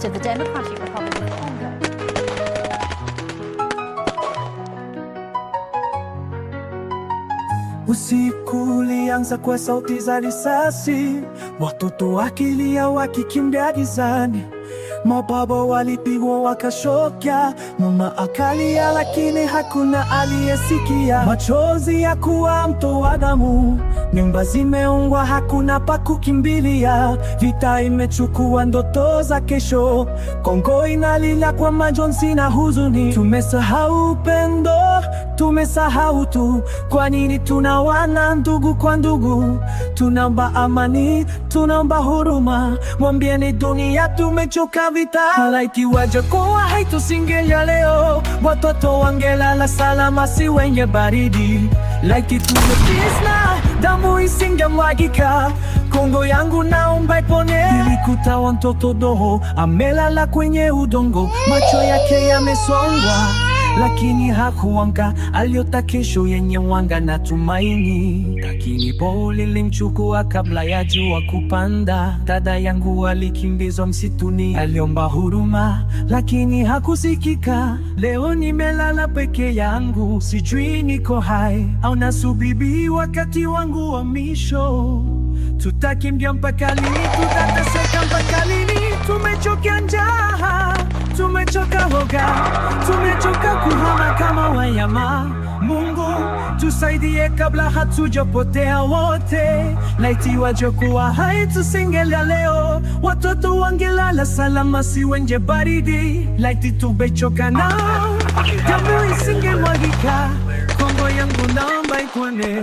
east of the Democratic Republic of Congo. Usiku ulianza kwa sauti za risasi, watoto wakilia wakikimbia gizani. Mababa walipigwa wakashoka, mama akalia lakini hakuna aliyesikia. Machozi ya kuwa mto wa damu, nyumba zimeungwa, hakuna pa kukimbilia. Vita imechukua ndoto za kesho, Kongo inalila kwa majonzi na huzuni. Tumesahau upendo, tumesahau tu. Kwa nini tunawana ndugu kwa ndugu? Tunaomba amani, tunaomba huruma. Mwambieni dunia tumechoka vita. Laiti wajakuwa hai tusingelia leo, watoto wangelala salama, si wenye baridi. Laiti tungetisna, damu isingemwagika. Kongo yangu naomba ipone. Nilikuta mtoto doho amelala kwenye udongo, macho yake yamesongwa lakini hakuamka. Aliota kesho yenye mwanga na tumaini, lakini bomu lilimchukua kabla ya jua kupanda. Dada yangu alikimbizwa msituni, aliomba huruma lakini hakusikika. Leo nimelala peke yangu, sijui niko hai au nasubiri wakati wangu wa mwisho. Tutakimbia mpaka lini? Tutateseka mpaka lini? Tumechoka njaa, tumechoka woga, tumechoka kuhama kama wanyama. Mungu tusaidie kabla hatujapotea wote. Laiti wajakuwa hai tusingelia leo, watoto wangelala salama, si wenye baridi. Laiti tumechoka nao, damu isingemwagika. Kongo yangu naomba ipone.